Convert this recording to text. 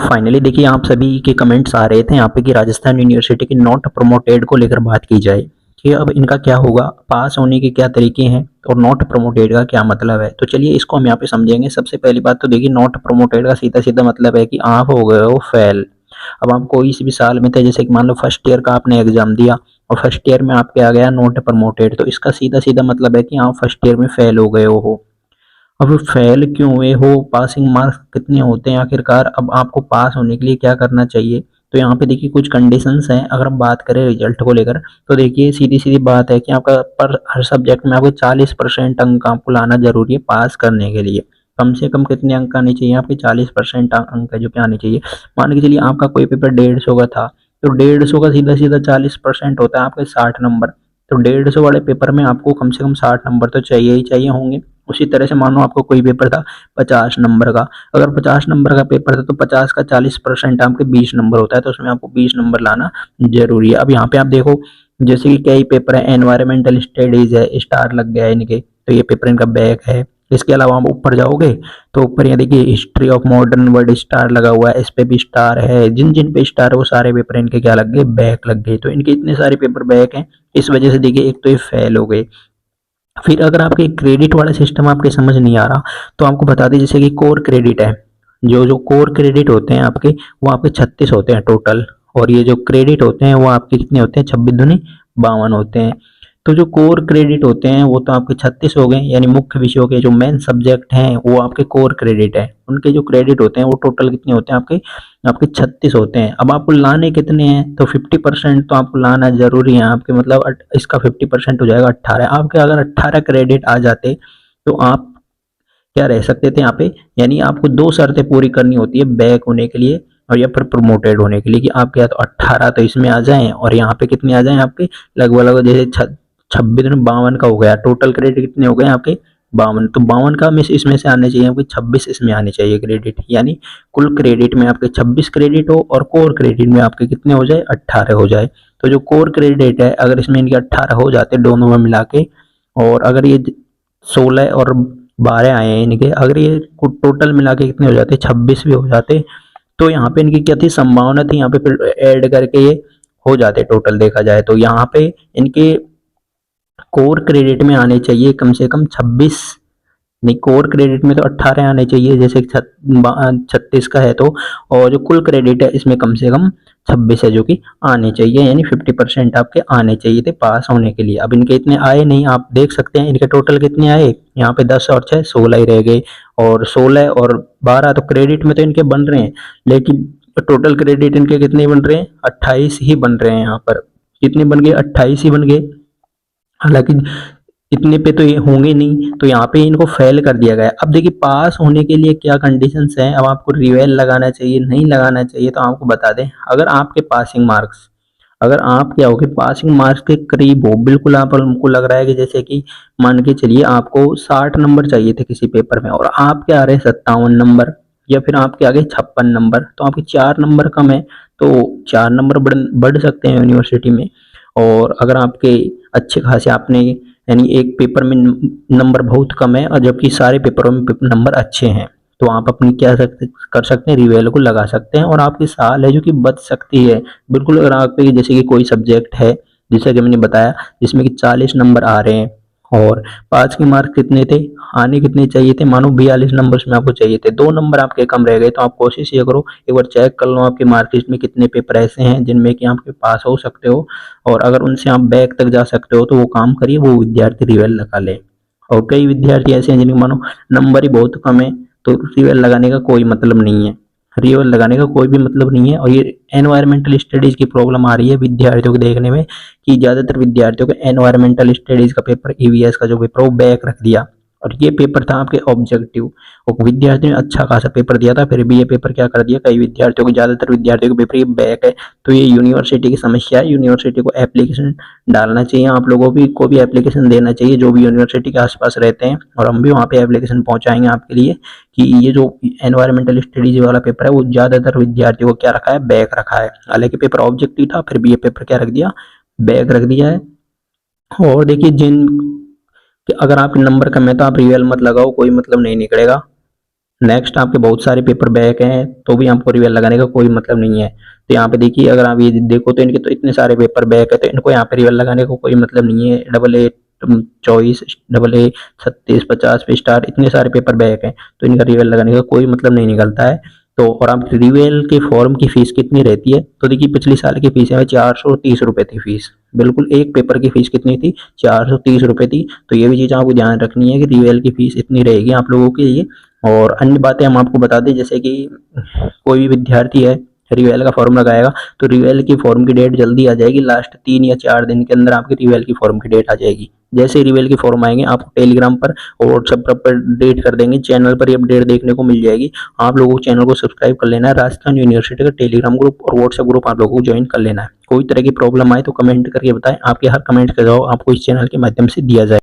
Finally देखिए आप सभी के कमेंट्स आ रहे थे यहाँ पे कि राजस्थान यूनिवर्सिटी की नॉट प्रमोटेड को लेकर बात की जाए कि अब इनका क्या होगा, पास होने के क्या तरीके हैं और नॉट प्रमोटेड का क्या मतलब है। तो चलिए इसको हम यहाँ पे समझेंगे। सबसे पहली बात तो देखिए नॉट प्रमोटेड का सीधा सीधा मतलब है कि आप हो गए हो फेल। अब आप कोई सी भी साल में थे, जैसे कि मान लो फर्स्ट ईयर का आपने एग्जाम दिया और फर्स्ट ईयर में आपके आ गया नॉट प्रमोटेड, तो इसका सीधा सीधा मतलब है कि आप फर्स्ट ईयर में फेल हो गए हो। अब फेल क्यों हुए हो, पासिंग मार्क्स कितने होते हैं आखिरकार, अब आपको पास होने के लिए क्या करना चाहिए। तो यहाँ पे देखिए कुछ कंडीशंस हैं। अगर हम बात करें रिजल्ट को लेकर, तो देखिए सीधी सीधी बात है कि आपका पर हर सब्जेक्ट में आपको 40% अंक आपको लाना जरूरी है पास करने के लिए। कम से कम कितने अंक आने चाहिए आपके, 40% अंक है जो कि आने चाहिए। मान के चलिए आपका कोई पेपर 150 का था, तो 150 का सीधा सीधा 40% होता है आपके 60 नंबर। तो 150 वाले पेपर में आपको कम से कम 60 नंबर तो चाहिए ही चाहिए होंगे। उसी तरह से मानो आपको कोई पेपर था 50 नंबर का, अगर 50 नंबर का पेपर था तो 50 का 40% आपके 20 नंबर होता है, तो उसमें आपको 20 नंबर लाना जरूरी है। अब यहाँ पे आप देखो जैसे कि कई पेपर है, एनवायरमेंटल स्टडीज है, स्टार लग गया है इनके, तो ये पेपर इनका बैक है। इसके अलावा आप ऊपर जाओगे तो ऊपर यहाँ देखिए history of modern world star लगा हुआ है, इस पे भी स्टार है। जिन जिन पे स्टार है वो सारे पेपर इनके क्या लग गए, बैक लग गए। तो इनके इतने सारे पेपर बैक हैं, इस वजह से देखिए एक तो ये फेल हो गए। फिर अगर आपके क्रेडिट वाला सिस्टम आपके समझ नहीं आ रहा, तो आपको बता दें जैसे कि कोर क्रेडिट है, जो जो कोर क्रेडिट होते हैं आपके, वो आपके 36 होते हैं टोटल। और ये जो क्रेडिट होते हैं वो आपके कितने होते हैं, 26 दूनी 52 होते हैं। तो जो कोर क्रेडिट होते हैं वो तो आपके 36 हो गए, यानी मुख्य विषयों के जो मेन सब्जेक्ट हैं वो आपके कोर क्रेडिट है। उनके जो क्रेडिट होते हैं वो टोटल कितने होते हैं आपके, आपके 36 होते हैं। अब आपको लाने कितने हैं, तो 50% तो आपको लाना जरूरी है आपके, मतलब इसका 50% हो जाएगा 18। आपके अगर 18 क्रेडिट आ जाते तो आप क्या रह सकते थे यहाँ पे, यानी आपको दो शर्तें पूरी करनी होती है बैक होने के लिए और या फिर प्रमोटेड होने के लिए, कि आपके या तो 18 तो इसमें आ जाएं और यहाँ पे कितने आ जाएं आपके, लगभग लगभग जैसे 26 52 का हो गया, टोटल क्रेडिट कितने हो गए आपके 52। तो 52 का मिस इसमें से आने चाहिए आपके 26 इसमें आने चाहिए क्रेडिट, यानी कुल क्रेडिट में आपके 26 क्रेडिट हो और कोर क्रेडिट में आपके कितने हो जाए, 18 हो जाए। तो जो कोर क्रेडिट है अगर इसमें इनके 18 हो जाते दोनों में मिला के, और अगर ये 16 और 12 आए हैं इनके, अगर ये टोटल मिला के कितने हो जाते, 26 भी हो जाते, तो यहाँ पे इनकी क्या थी संभावना थी, यहाँ पे फिर ऐड करके ये हो जाते टोटल देखा जाए तो यहाँ पे इनके कोर क्रेडिट में आने चाहिए कम से कम 26, नहीं कोर क्रेडिट में तो 18 आने चाहिए जैसे 36 का है तो, और जो कुल क्रेडिट है इसमें कम से कम 26 है जो कि आने चाहिए, यानी 50% आपके आने चाहिए थे पास होने के लिए। अब इनके इतने आए नहीं, आप देख सकते हैं इनके टोटल कितने आए, यहाँ पे 10 और 6 16 ही रह गए, और 16 और 12 तो क्रेडिट में तो इनके बन रहे हैं, लेकिन टोटल क्रेडिट इनके कितने बन रहे हैं, 28 ही बन रहे हैं। यहाँ पर कितने बन गए, 28 ही बन गए। हालांकि इतने पे तो ये होंगे नहीं, तो यहाँ पे इनको फेल कर दिया गया। अब देखिए पास होने के लिए क्या कंडीशंस हैं, अब आपको रिवेल लगाना चाहिए नहीं लगाना चाहिए, तो आपको बता दें अगर आपके पासिंग मार्क्स, अगर आप क्या हो कि पासिंग मार्क्स के करीब हो, बिल्कुल आप हमको लग रहा है कि जैसे कि मान के चलिए आपको 60 नंबर चाहिए थे किसी पेपर में और आपके आ रहे 57 नंबर, या फिर आपके आगे 56 नंबर, तो आपके 4 नंबर कम है, तो 4 नंबर बढ़ सकते हैं यूनिवर्सिटी में। और अगर आपके अच्छे खासे आपने, यानी एक पेपर में नंबर बहुत कम है और जबकि सारे पेपरों में नंबर अच्छे हैं, तो आप अपनी क्या कर सकते हैं, रिवेल को लगा सकते हैं और आपकी साल है जो कि बच सकती है। बिल्कुल अगर आप पे जैसे कि कोई सब्जेक्ट है जैसे कि मैंने बताया जिसमें कि 40 नंबर आ रहे हैं और 5 के मार्क्स कितने थे, आने कितने चाहिए थे, मानो 42 नंबर उसमें आपको चाहिए थे, 2 नंबर आपके कम रह गए, तो आप कोशिश ये करो एक बार चेक कर लो आपकी मार्कशीट में कितने पेपर ऐसे हैं जिनमें कि आपके पास हो सकते हो, और अगर उनसे आप बैक तक जा सकते हो तो वो काम करिए, वो विद्यार्थी रिवेल लगा ले। और कई विद्यार्थी ऐसे हैं जिनके मानो नंबर ही बहुत कम है, तो रिवेल लगाने का कोई मतलब नहीं है, रिवेल लगाने का कोई भी मतलब नहीं है। और ये एनवायरमेंटल स्टडीज की प्रॉब्लम आ रही है विद्यार्थियों को देखने में कि ज्यादातर विद्यार्थियों को एनवायरमेंटल स्टडीज का पेपर, ईवीएस का जो पेपर वो बैक रख दिया, और ये पेपर था आपके ऑब्जेक्टिव, और विद्यार्थियों ने अच्छा खासा पेपर दिया था, फिर भी ये पेपर क्या कर दिया, कई विद्यार्थियों को, ज्यादातर विद्यार्थियों को पेपर ये बैक है। तो ये यूनिवर्सिटी की समस्या है, यूनिवर्सिटी को एप्लीकेशन डालना चाहिए, आप लोगों भी को भी एप्लीकेशन देना चाहिए जो भी यूनिवर्सिटी के आसपास रहते हैं, और हम भी वहाँ पे एप्लीकेशन पहुँचाएंगे आपके लिए कि ये जो एनवायरमेंटल स्टडीज वाला पेपर है वो ज्यादातर विद्यार्थियों को क्या रखा है, बैक रखा है। हालांकि पेपर ऑब्जेक्टिव था फिर भी ये पेपर क्या रख दिया, बैक रख दिया है। और देखिए जिन कि अगर आपके नंबर कम है तो आप रिवेल मत लगाओ, कोई मतलब नहीं निकलेगा, नेक्स्ट आपके बहुत सारे पेपर बैक हैं तो भी आपको रिवेल लगाने का कोई मतलब नहीं है। तो यहाँ पे देखिए, अगर आप ये देखो तो इनके तो इतने सारे पेपर बैक है, तो इनको यहाँ पे रिवेल लगाने का कोई मतलब नहीं है। डबल ए 24, डबल ए 36, 50 पे स्टार, इतने सारे पेपर बैक हैं, तो इनका रिवेल लगाने का कोई मतलब नहीं निकलता है। तो और आप रिवेल के फॉर्म की फीस कितनी रहती है, तो देखिए पिछले साल की फीस है 430 रुपये थी फीस। बिल्कुल एक पेपर की फीस कितनी थी, 430 रुपये थी। तो ये भी चीज़ आपको ध्यान रखनी है कि रिवेल की फीस इतनी रहेगी आप लोगों के लिए। और अन्य बातें हम आपको बता दें, जैसे कि कोई भी विद्यार्थी है रिवेल का फॉर्म लगाएगा, तो रिवेल की फॉर्म की डेट जल्दी आ जाएगी, लास्ट 3 या 4 दिन के अंदर आपकी रिवेल की फॉर्म की डेट आ जाएगी। जैसे ही रिवेल की फॉर्म आएंगे आपको टेलीग्राम पर और व्हाट्सएप पर अपडेट कर देंगे, चैनल पर ये अपडेट देखने को मिल जाएगी। आप लोगों को चैनल को सब्सक्राइब कर लेना है, राजस्थान यूनिवर्सिटी का टेलीग्राम ग्रुप और व्हाट्सएप ग्रुप आप लोगों को ज्वाइन कर लेना है। कोई तरह की प्रॉब्लम आए तो कमेंट करके बताएं, आपके हर कमेंट का जवाब आपको इस चैनल के माध्यम से दिया जाए।